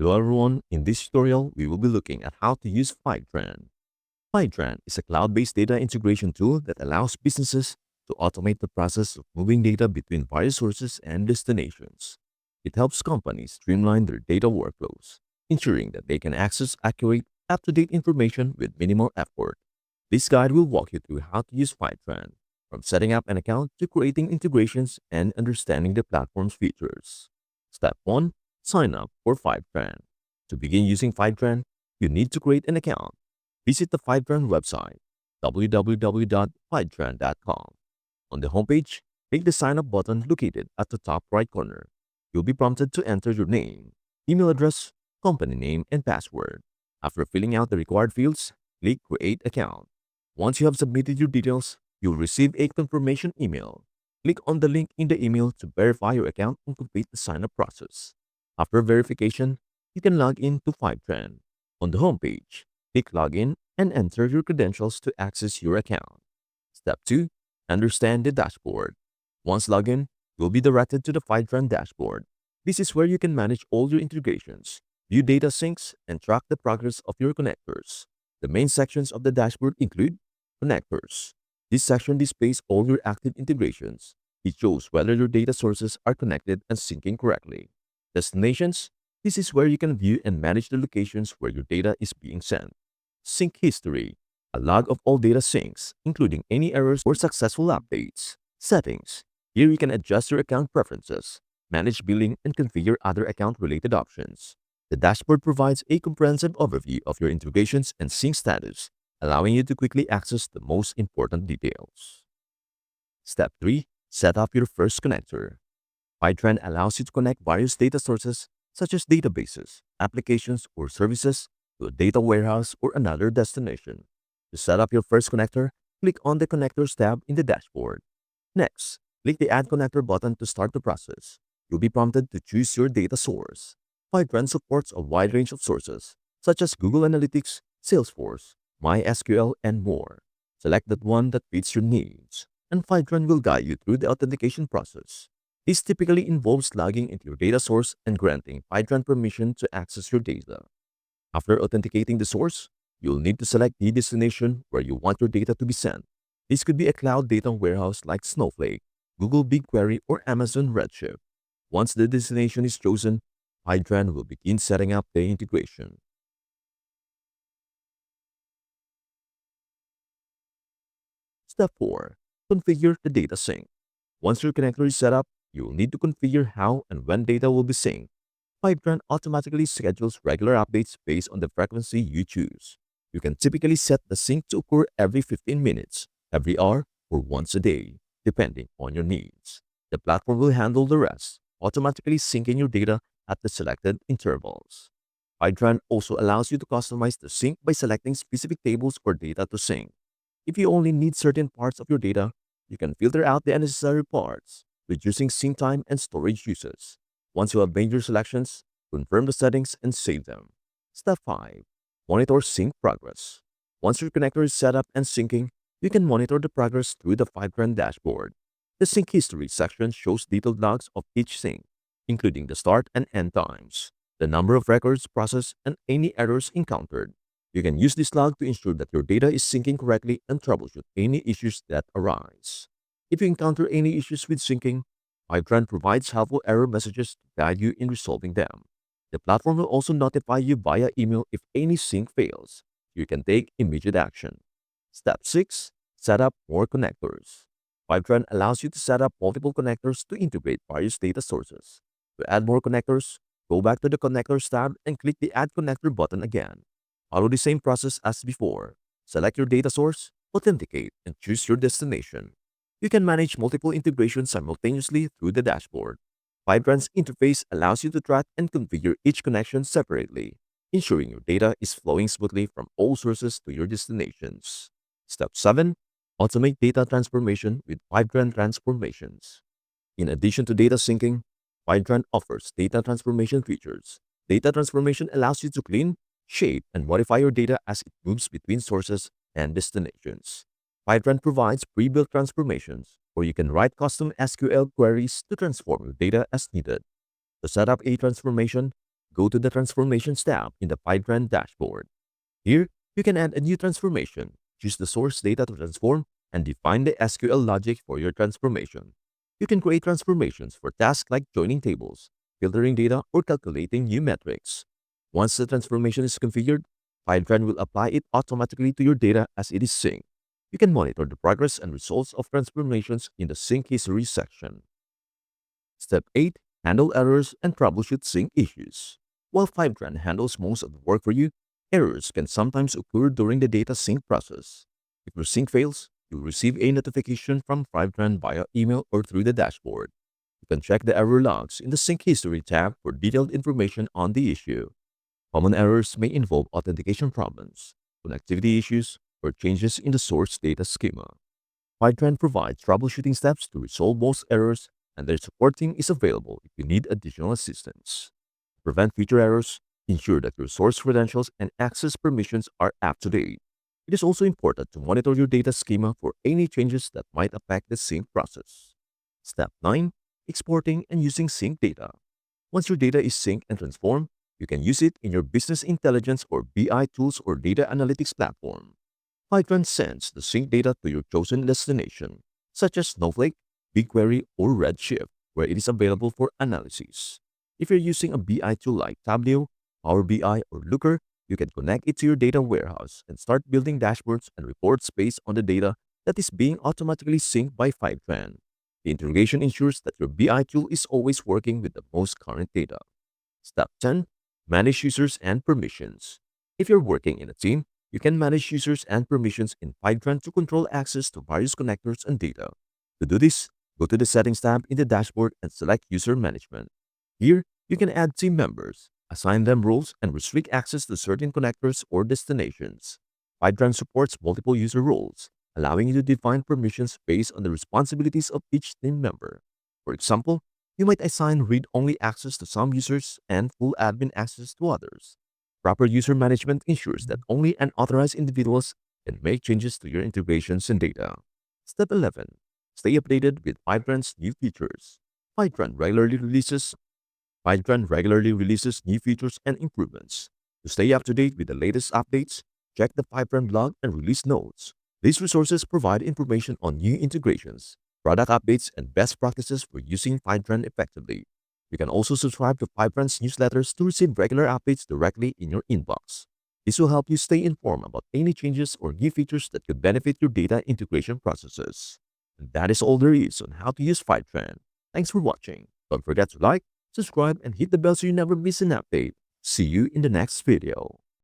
Hello everyone, in this tutorial we will be looking at how to use Fivetran. Fivetran is a cloud-based data integration tool that allows businesses to automate the process of moving data between various sources and destinations. It helps companies streamline their data workflows, ensuring that they can access accurate, up-to-date information with minimal effort. This guide will walk you through how to use Fivetran, from setting up an account to creating integrations and understanding the platform's features. Step 1. Sign up for Fivetran. To begin using Fivetran, you need to create an account. Visit the Fivetran website, www.fivetran.com. On the homepage, click the Sign Up button located at the top right corner. You'll be prompted to enter your name, email address, company name, and password. After filling out the required fields, click Create Account. Once you have submitted your details, you'll receive a confirmation email. Click on the link in the email to verify your account and complete the sign-up process. After verification, you can log in to Fivetran. On the homepage, click Login and enter your credentials to access your account. Step 2. Understand the dashboard. Once logged in, you'll be directed to the Fivetran dashboard. This is where you can manage all your integrations, view data syncs, and track the progress of your connectors. The main sections of the dashboard include Connectors. This section displays all your active integrations. It shows whether your data sources are connected and syncing correctly. Destinations. This is where you can view and manage the locations where your data is being sent. Sync History. A log of all data syncs, including any errors or successful updates. Settings. Here you can adjust your account preferences, manage billing, and configure other account-related options. The dashboard provides a comprehensive overview of your integrations and sync status, allowing you to quickly access the most important details. Step 3. Set up your first connector. Fivetran allows you to connect various data sources, such as databases, applications, or services, to a data warehouse or another destination. To set up your first connector, click on the Connectors tab in the dashboard. Next, click the Add Connector button to start the process. You'll be prompted to choose your data source. Fivetran supports a wide range of sources, such as Google Analytics, Salesforce, MySQL, and more. Select that one that fits your needs, and Fivetran will guide you through the authentication process. This typically involves logging into your data source and granting Fivetran permission to access your data. After authenticating the source, you'll need to select the destination where you want your data to be sent. This could be a cloud data warehouse like Snowflake, Google BigQuery, or Amazon Redshift. Once the destination is chosen, Fivetran will begin setting up the integration. Step 4. Configure the data sync. Once your connector is set up, you will need to configure how and when data will be synced. Fivetran automatically schedules regular updates based on the frequency you choose. You can typically set the sync to occur every 15 minutes, every hour, or once a day, depending on your needs. The platform will handle the rest, automatically syncing your data at the selected intervals. Fivetran also allows you to customize the sync by selecting specific tables or data to sync. If you only need certain parts of your data, you can filter out the unnecessary parts, reducing sync time and storage uses. Once you have made your selections, confirm the settings and save them. Step 5. Monitor sync progress. Once your connector is set up and syncing, you can monitor the progress through the Fivetran dashboard. The sync history section shows detailed logs of each sync, including the start and end times, the number of records processed, and any errors encountered. You can use this log to ensure that your data is syncing correctly and troubleshoot any issues that arise. If you encounter any issues with syncing, Fivetran provides helpful error messages to guide you in resolving them. The platform will also notify you via email if any sync fails. You can take immediate action. Step 6. Set up more connectors. Fivetran allows you to set up multiple connectors to integrate various data sources. To add more connectors, go back to the Connectors tab and click the Add Connector button again. Follow the same process as before. Select your data source, authenticate, and choose your destination. You can manage multiple integrations simultaneously through the dashboard. Fivetran's interface allows you to track and configure each connection separately, ensuring your data is flowing smoothly from all sources to your destinations. Step 7. Automate data transformation with Fivetran transformations. In addition to data syncing, Fivetran offers data transformation features. Data transformation allows you to clean, shape, and modify your data as it moves between sources and destinations. Fivetran provides pre-built transformations, or you can write custom SQL queries to transform your data as needed. To set up a transformation, go to the Transformations tab in the Fivetran dashboard. Here, you can add a new transformation, choose the source data to transform, and define the SQL logic for your transformation. You can create transformations for tasks like joining tables, filtering data, or calculating new metrics. Once the transformation is configured, Fivetran will apply it automatically to your data as it is synced. You can monitor the progress and results of transformations in the Sync History section. Step 8. Handle errors and troubleshoot sync issues. While Fivetran handles most of the work for you, errors can sometimes occur during the data sync process. If your sync fails, you'll receive a notification from Fivetran via email or through the dashboard. You can check the error logs in the Sync History tab for detailed information on the issue. Common errors may involve authentication problems, connectivity issues, or changes in the source data schema. Fivetran provides troubleshooting steps to resolve most errors, and their support team is available if you need additional assistance. To prevent future errors, ensure that your source credentials and access permissions are up to date. It is also important to monitor your data schema for any changes that might affect the sync process. Step 9. Exporting and using sync data. Once your data is synced and transformed, you can use it in your business intelligence or BI tools or data analytics platform. Fivetran sends the sync data to your chosen destination, such as Snowflake, BigQuery, or Redshift, where it is available for analysis. If you're using a BI tool like Tableau, Power BI, or Looker, you can connect it to your data warehouse and start building dashboards and reports based on the data that is being automatically synced by Fivetran. The integration ensures that your BI tool is always working with the most current data. Step 10. Manage users and permissions. If you're working in a team, you can manage users and permissions in Fivetran to control access to various connectors and data. To do this, go to the Settings tab in the dashboard and select User Management. Here, you can add team members, assign them roles, and restrict access to certain connectors or destinations. Fivetran supports multiple user roles, allowing you to define permissions based on the responsibilities of each team member. For example, you might assign read-only access to some users and full admin access to others. Proper user management ensures that only unauthorized individuals can make changes to your integrations and data. Step 11. Stay updated with Fivetran's new features. Fivetran regularly releases Fivetran regularly releases new features and improvements. To stay up to date with the latest updates, check the Fivetran blog and release notes. These resources provide information on new integrations, product updates, and best practices for using Fivetran effectively. You can also subscribe to Fivetran's newsletters to receive regular updates directly in your inbox. This will help you stay informed about any changes or new features that could benefit your data integration processes. And that is all there is on how to use Fivetran. Thanks for watching. Don't forget to like, subscribe, and hit the bell so you never miss an update. See you in the next video.